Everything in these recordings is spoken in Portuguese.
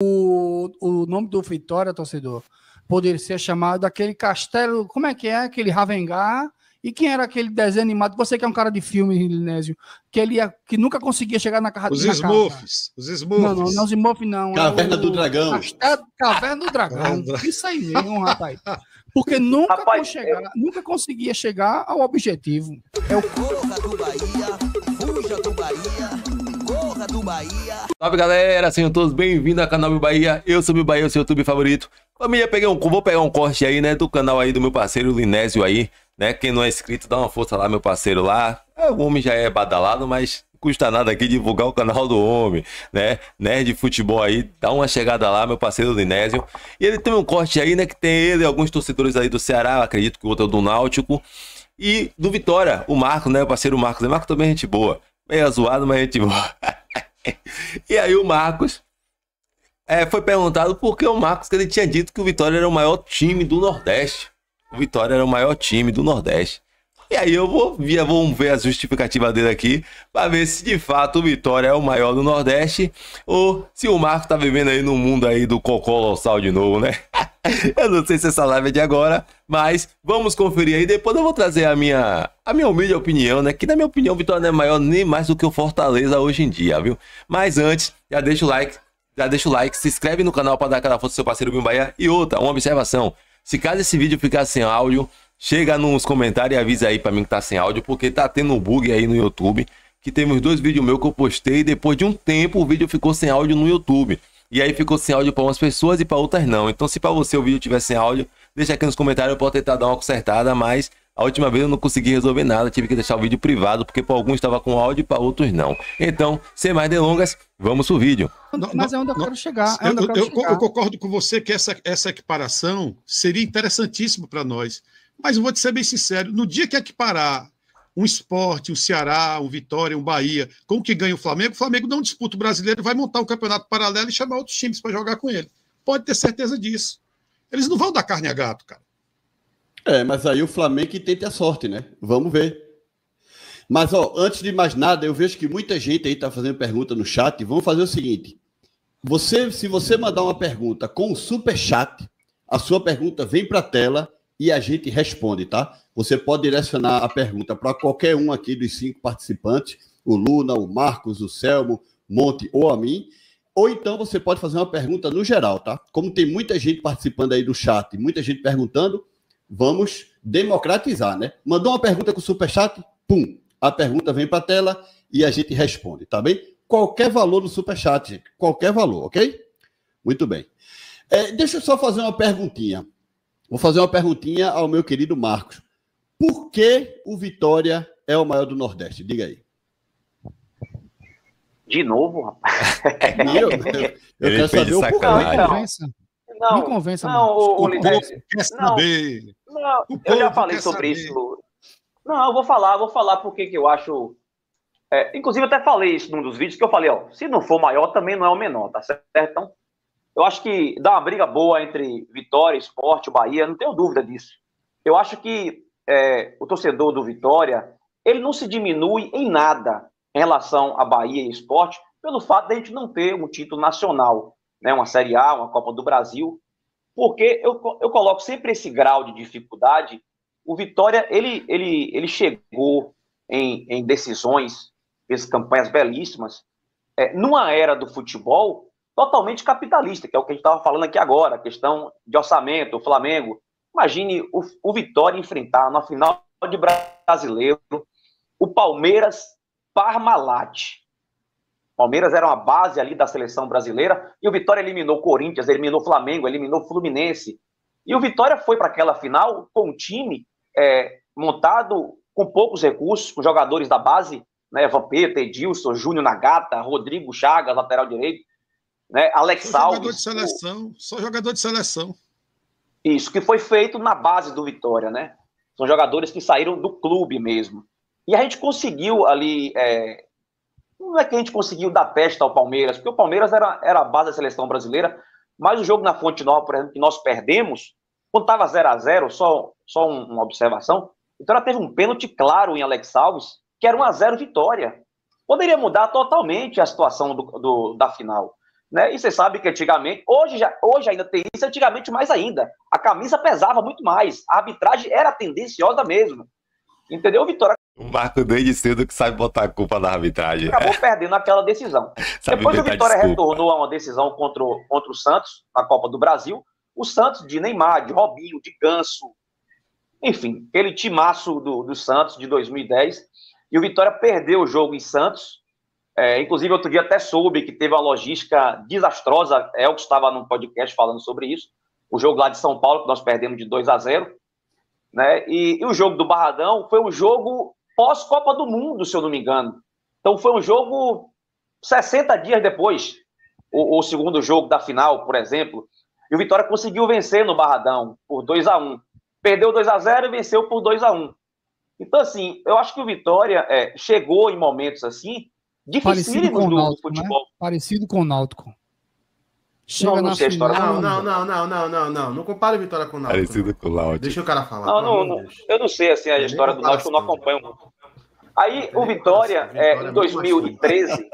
o nome do Vitória, torcedor, poderia ser chamado aquele castelo, como é que é? Aquele Ravengar. E quem era aquele desenho animado? Você que é um cara de filme, Linésio, que nunca conseguia chegar na casa. Os Smurfs. Os Smurfs. Não, os Smurfs não. Caverna do Dragão. Caverna do Dragão. Isso aí mesmo, rapaz. Porque nunca conseguia chegar ao objetivo. Corra do Bahia, fuja do Bahia, corra do Bahia. Salve, galera, sejam todos bem-vindos ao canal Meu Bahia. Eu sou Meu Bahia, o seu YouTube favorito. Família, vou pegar um corte aí, né, do canal aí do meu parceiro Linésio aí, né? Quem não é inscrito, dá uma força lá, meu parceiro lá. O homem já é badalado, mas não custa nada aqui divulgar o canal do homem, né? Nerd de futebol aí, dá uma chegada lá, meu parceiro Linésio. E ele tem um corte aí, né, que tem ele e alguns torcedores aí do Ceará, acredito que o outro é do Náutico. E do Vitória, o Marco, né, o parceiro Marcos. O Marco também é gente boa, meio zoado, mas é gente boa. E aí o Marcos foi perguntado por que o Marcos, que ele tinha dito que o Vitória era o maior time do Nordeste. O Vitória era o maior time do Nordeste. E aí vamos ver a justificativa dele aqui, para ver se de fato o Vitória é o maior do Nordeste, ou se o Marcos tá vivendo aí no mundo aí do Colossal de novo, né? Eu não sei se essa live é de agora, mas vamos conferir aí. Depois eu vou trazer a minha humilde opinião, né? Que na minha opinião o Vitória não é maior nem mais do que o Fortaleza hoje em dia, viu? Mas antes, já deixa o like, se inscreve no canal para dar aquela força ao seu parceiro Meu Bahia. E outra, uma observação: se caso esse vídeo ficar sem áudio, chega nos comentários e avisa aí pra mim que tá sem áudio, porque tá tendo um bug aí no YouTube, que teve uns 2 vídeos meus que eu postei, e depois de um tempo o vídeo ficou sem áudio no YouTube. E aí ficou sem áudio pra umas pessoas e pra outras não. Então se pra você o vídeo tiver sem áudio, deixa aqui nos comentários, eu posso tentar dar uma consertada, mas a última vez eu não consegui resolver nada, tive que deixar o vídeo privado, porque pra alguns estava com áudio e pra outros não. Então, sem mais delongas, vamos pro vídeo. Mas é onde eu quero chegar. Eu concordo com você que essa equiparação seria interessantíssima para nós. Mas eu vou te ser bem sincero, no dia que equiparar um Sport, um Ceará, um Vitória, um Bahia, com o que ganha o Flamengo não disputa o brasileiro, vai montar um campeonato paralelo e chamar outros times para jogar com ele. Pode ter certeza disso. Eles não vão dar carne a gato, cara. Mas aí o Flamengo que tenta a sorte, né? Vamos ver. Mas, antes de mais nada, eu vejo que muita gente aí tá fazendo pergunta no chat. Vamos fazer o seguinte. Se você mandar uma pergunta com o superchat, a sua pergunta vem para a tela e a gente responde, tá? Você pode direcionar a pergunta para qualquer um aqui dos 5 participantes, o Luna, o Marcos, o Selmo, Monte ou a mim, ou então você pode fazer uma pergunta no geral, tá? Como tem muita gente participando aí do chat, muita gente perguntando, vamos democratizar, né? Mandou uma pergunta com o superchat, pum, a pergunta vem para a tela e a gente responde, tá bem? Qualquer valor no superchat, gente, qualquer valor, ok? Muito bem. Deixa eu só fazer uma perguntinha. Vou fazer uma perguntinha ao meu querido Marcos. Por que o Vitória é o maior do Nordeste? Diga aí. De novo, rapaz? Eu quero saber o porquê. Me convença. Não, eu já falei sobre isso. Não, eu vou falar porque que eu acho... inclusive, eu até falei isso num dos vídeos, que eu falei, se não for maior, também não é o menor, tá certo? Então, eu acho que dá uma briga boa entre Vitória, Sport, o Bahia, não tenho dúvida disso. Eu acho que o torcedor do Vitória, ele não se diminui em nada em relação a Bahia e Sport, pelo fato de a gente não ter um título nacional, né, uma Série A, uma Copa do Brasil, porque eu coloco sempre esse grau de dificuldade. O Vitória, ele chegou em decisões, fez campanhas belíssimas, numa era do futebol totalmente capitalista, que é o que a gente estava falando aqui agora, a questão de orçamento, o Flamengo. Imagine o Vitória enfrentar na final de Brasileiro o Palmeiras Parmalat. Palmeiras era uma base ali da seleção brasileira e o Vitória eliminou o Corinthians, eliminou o Flamengo, eliminou o Fluminense. E o Vitória foi para aquela final com um time montado com poucos recursos, com jogadores da base, né, Vampeta, Edilson, Júnior Nagata, Rodrigo Chagas, lateral direito, né, Alex Alves. Só jogador de seleção. Isso, que foi feito na base do Vitória, né? São jogadores que saíram do clube mesmo. E a gente conseguiu ali... não é que a gente conseguiu dar testa ao Palmeiras, porque o Palmeiras era a base da seleção brasileira, mas o jogo na Fonte Nova, por exemplo, que nós perdemos, quando estava 0-0, só uma observação, então ela teve um pênalti claro em Alex Alves, que era 1-0 Vitória. Poderia mudar totalmente a situação da final. Né? E você sabe que antigamente, hoje ainda tem isso, antigamente mais ainda. A camisa pesava muito mais. A arbitragem era tendenciosa mesmo. Entendeu? O Vitória O Marco desde cedo que sabe botar a culpa na arbitragem. acabou perdendo aquela decisão. Depois o Vitória retornou a uma decisão contra o Santos, na Copa do Brasil. O Santos de Neymar, de Robinho, de Ganso, enfim, aquele timaço do Santos de 2010. E o Vitória perdeu o jogo em Santos. Inclusive, outro dia até soube que teve uma logística desastrosa. Elton estava num podcast falando sobre isso. O jogo lá de São Paulo, que nós perdemos de 2-0. Né? E o jogo do Barradão foi um jogo pós-Copa do Mundo, se eu não me engano. Então, foi um jogo 60 dias depois. O segundo jogo da final, por exemplo. E o Vitória conseguiu vencer no Barradão por 2-1. Perdeu 2-0 e venceu por 2-1. Então, assim, eu acho que o Vitória chegou em momentos assim, dificílimos do futebol. Né? Parecido com o Náutico. Chega na final. Não. Não compare o Vitória com o Náutico. Parecido com o Náutico. Deixa o cara falar. Não, eu não sei assim, a história do Náutico, eu não acompanho muito. Aí o Vitória, em 2013,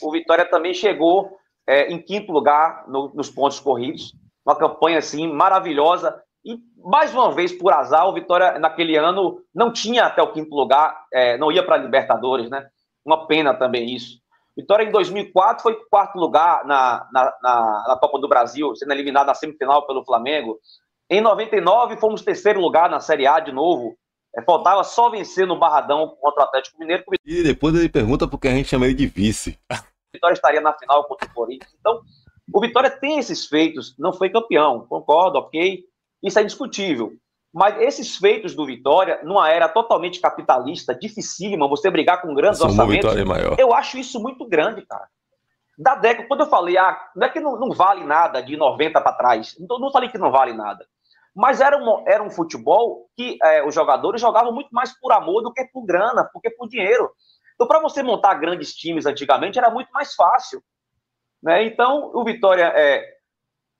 o Vitória também chegou em quinto lugar nos pontos corridos. Uma campanha assim maravilhosa. E mais uma vez, por azar, o Vitória naquele ano não tinha até o quinto lugar, não ia para a Libertadores, né? Uma pena também isso. Vitória em 2004 foi quarto lugar na Copa do Brasil, sendo eliminado na semifinal pelo Flamengo. Em 99 fomos terceiro lugar na Série A de novo. Faltava só vencer no Barradão contra o Atlético Mineiro. E depois ele pergunta porque a gente chama ele de vice. Vitória estaria na final contra o Corinthians. Então, o Vitória tem esses feitos, não foi campeão, concordo, ok, isso é indiscutível. Mas esses feitos do Vitória, numa era totalmente capitalista, dificílima, você brigar com grandes orçamentos, eu acho isso muito grande, cara. Da década, quando eu falei, não é que não vale nada de 90 para trás, não falei que não vale nada, mas era um futebol que os jogadores jogavam muito mais por amor do que por grana, porque por dinheiro. Então, para você montar grandes times antigamente, era muito mais fácil. Né? Então, o Vitória,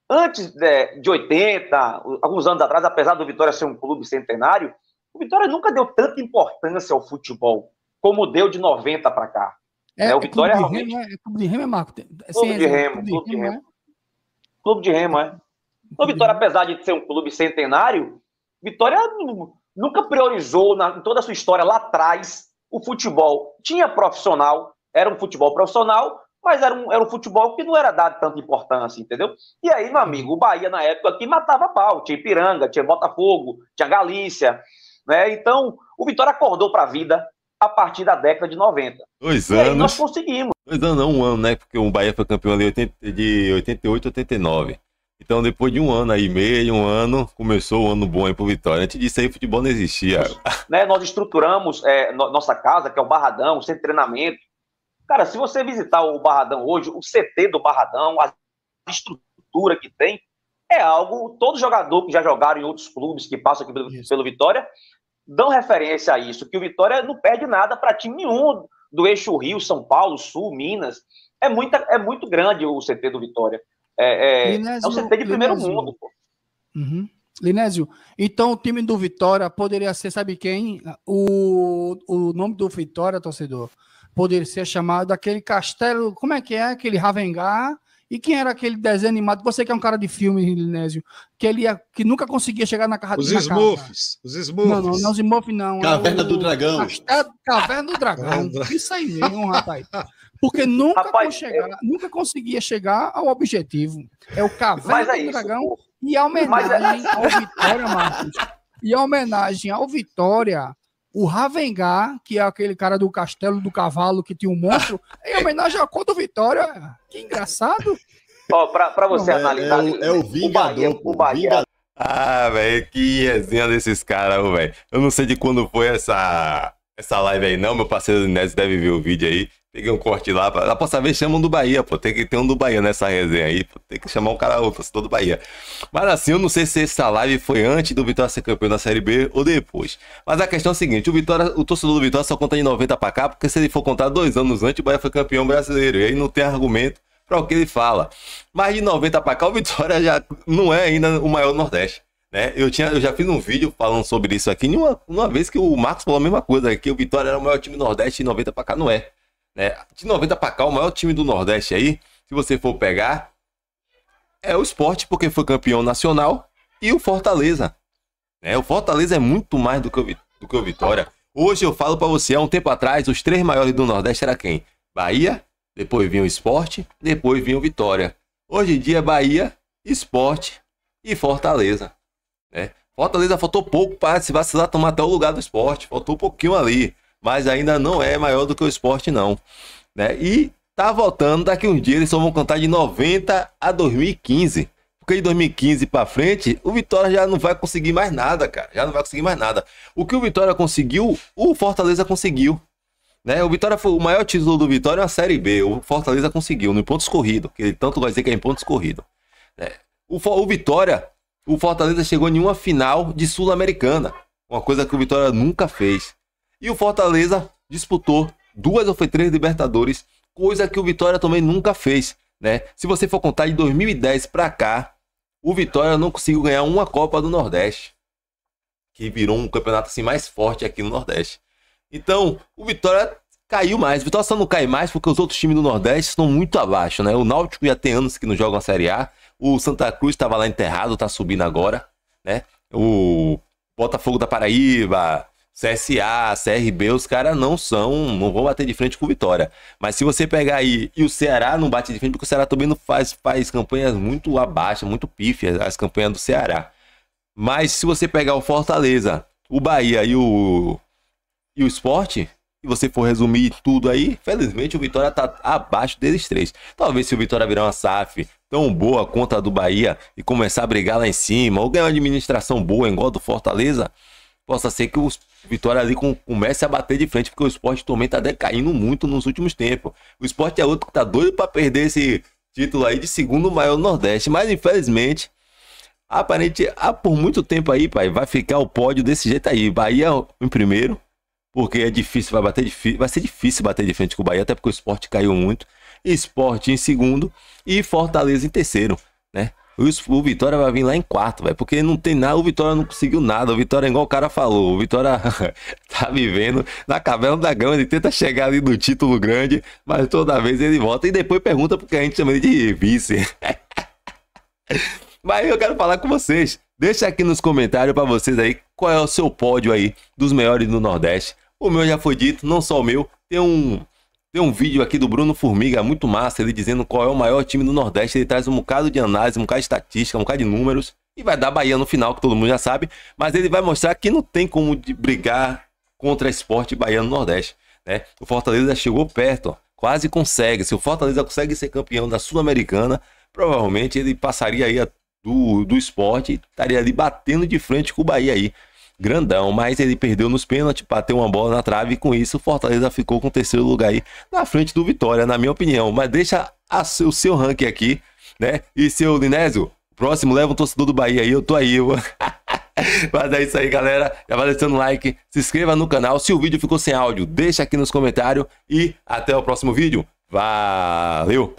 antes de 80, alguns anos atrás, apesar do Vitória ser um clube centenário, o Vitória nunca deu tanta importância ao futebol como deu de 90 para cá. O Vitória realmente... Clube de Remo, Marco? Clube de Remo. Clube de Remo, O Vitória, apesar de ser um clube centenário, Vitória nunca priorizou, em toda a sua história lá atrás, o futebol. Tinha profissional, era um futebol profissional, mas era um futebol que não era dado tanta importância, entendeu? E aí, meu amigo, o Bahia, na época, aqui matava pau. Tinha Ipiranga, tinha Botafogo, tinha Galícia, né? Então, o Vitória acordou para a vida a partir da década de 90. 2 anos. E aí nós conseguimos. 2 anos, não, 1 ano, né? Porque o Bahia foi campeão ali de 88 a 89. Então, depois de 1 ano aí, meio, 1 ano, começou o ano bom aí pro Vitória. Antes disso aí, futebol não existia. Né, nós estruturamos nossa casa, que é o Barradão, o centro de treinamento. Cara, se você visitar o Barradão hoje, o CT do Barradão, a estrutura que tem, é algo... Todo jogador que já jogaram em outros clubes, que passam aqui pelo Vitória, dão referência a isso, que o Vitória não perde nada para time nenhum do eixo Rio, São Paulo, Sul, Minas. É muito grande o CT do Vitória. Linésio, é um CT de primeiro mundo, pô. Uhum. Linésio, então o time do Vitória poderia ser, sabe quem? O nome do Vitória, torcedor, poderia ser chamado aquele castelo, como é que é? Aquele Ravengar. E quem era aquele desenho animado? Você que é um cara de filme, Linésio, que nunca conseguia chegar na casa. Os Smurfs. Os Smurfs. Não, os Smurfs não. Caverna do Dragão. Caverna do Dragão. Isso aí mesmo, rapaz. Porque nunca conseguia chegar ao objetivo. É o Caverna do Dragão e a homenagem ao Vitória, Marcos. E a homenagem ao Vitória, o Ravengar, que é aquele cara do Castelo do Cavalo que tinha um monstro, em homenagem à cor do Vitória. Que engraçado. Para você analisar. É o Vingador. O Bahia. Ah, velho, que resenha desses caras, velho. Eu não sei de quando foi essa live aí, não. Meu parceiro Linésio deve ver o vídeo aí. Peguei um corte lá. Lá pra saber, chamam do Bahia, pô. Tem que ter um do Bahia nessa resenha aí. Pô. Tem que chamar um cara outro, do Bahia. Mas assim, eu não sei se essa live foi antes do Vitória ser campeão da Série B ou depois. Mas a questão é a seguinte: o torcedor do Vitória só conta de 90 pra cá, porque se ele for contar 2 anos antes, o Bahia foi campeão brasileiro. E aí não tem argumento para o que ele fala. Mas de 90 para cá, o Vitória já não é ainda o maior do Nordeste. Né? Eu já fiz um vídeo falando sobre isso aqui, uma vez que o Marcos falou a mesma coisa, que o Vitória era o maior time do Nordeste e 90 para cá não é. né? De 90 para cá, o maior time do Nordeste aí, se você for pegar, é o Sport, porque foi campeão nacional, e o Fortaleza. O Fortaleza é muito mais do que o Vitória. Hoje eu falo para você, há um tempo atrás, os 3 maiores do Nordeste era quem? Bahia, depois vinha o Sport, depois vinha o Vitória. Hoje em dia, Bahia, Sport e Fortaleza. Fortaleza faltou pouco para se vacilar, tomar até o lugar do Sport. Faltou um pouquinho ali, mas ainda não é maior do que o Sport, não. E tá voltando, daqui uns dias eles só vão contar de 90 a 2015. Porque de 2015 para frente, o Vitória já não vai conseguir mais nada, cara. Já não vai conseguir mais nada. O que o Vitória conseguiu, o Fortaleza conseguiu. O Vitória foi o maior título do Vitória na Série B. O Fortaleza conseguiu, no pontos corridos. Que ele tanto vai dizer que é em pontos corridos. O Vitória, o Fortaleza chegou em uma final de Sul-Americana. Uma coisa que o Vitória nunca fez. E o Fortaleza disputou 2 ou 3 Libertadores. Coisa que o Vitória também nunca fez. Se você for contar de 2010 para cá, o Vitória não conseguiu ganhar uma Copa do Nordeste, que virou um campeonato assim mais forte aqui no Nordeste. Então, o Vitória caiu mais. O Vitória só não cai mais porque os outros times do Nordeste estão muito abaixo, O Náutico já tem anos que não joga a Série A. O Santa Cruz estava lá enterrado, tá subindo agora, O Botafogo da Paraíba, CSA, CRB, os caras não vão bater de frente com o Vitória. Mas se você pegar aí, e o Ceará não bate de frente, porque o Ceará também não faz campanhas muito abaixo, muito pífias, as campanhas do Ceará. Mas se você pegar o Fortaleza, o Bahia e o Sport, e você for resumir tudo aí, felizmente o Vitória tá abaixo deles 3. Talvez se o Vitória virar uma SAF tão boa contra a do Bahia e começar a brigar lá em cima, ou ganhar uma administração boa igual a do Fortaleza, possa ser que o Vitória ali comece a bater de frente, porque o Sport também tá decaindo muito nos últimos tempos. O Sport é outro que tá doido para perder esse título aí de segundo maior do Nordeste, mas infelizmente, por muito tempo aí, pai, vai ficar o pódio desse jeito aí. Bahia em primeiro, porque é difícil, vai ser difícil bater de frente com o Bahia, até porque o Sport caiu muito. Sport em segundo e Fortaleza em terceiro, O Vitória vai vir lá em quarto, porque não tem nada, o Vitória não conseguiu nada. O Vitória, igual o cara falou, o Vitória tá vivendo na caverna da grama, ele tenta chegar ali no título grande, mas toda vez ele volta e depois pergunta porque a gente chama ele de vice. Mas eu quero falar com vocês. Deixa aqui nos comentários para vocês aí qual é o seu pódio aí dos melhores do Nordeste. O meu já foi dito, não só o meu, tem um vídeo aqui do Bruno Formiga, muito massa, ele dizendo qual é o maior time do Nordeste. Ele traz um bocado de análise, um bocado de estatística, um bocado de números. E vai dar Bahia no final, que todo mundo já sabe. Mas ele vai mostrar que não tem como brigar contra Sport e Bahia no Nordeste. O Fortaleza chegou perto, quase consegue. Se o Fortaleza consegue ser campeão da Sul-Americana, provavelmente ele passaria aí do Sport e estaria ali batendo de frente com o Bahia aí. Grandão, mas ele perdeu nos pênaltis, bateu uma bola na trave e com isso o Fortaleza ficou com o terceiro lugar aí na frente do Vitória, na minha opinião. Mas deixa o seu ranking aqui, E seu Linésio, próximo leva um torcedor do Bahia aí, eu tô aí. Mas é isso aí, galera. Já vai deixando o like, se inscreva no canal. Se o vídeo ficou sem áudio, deixa aqui nos comentários e até o próximo vídeo. Valeu!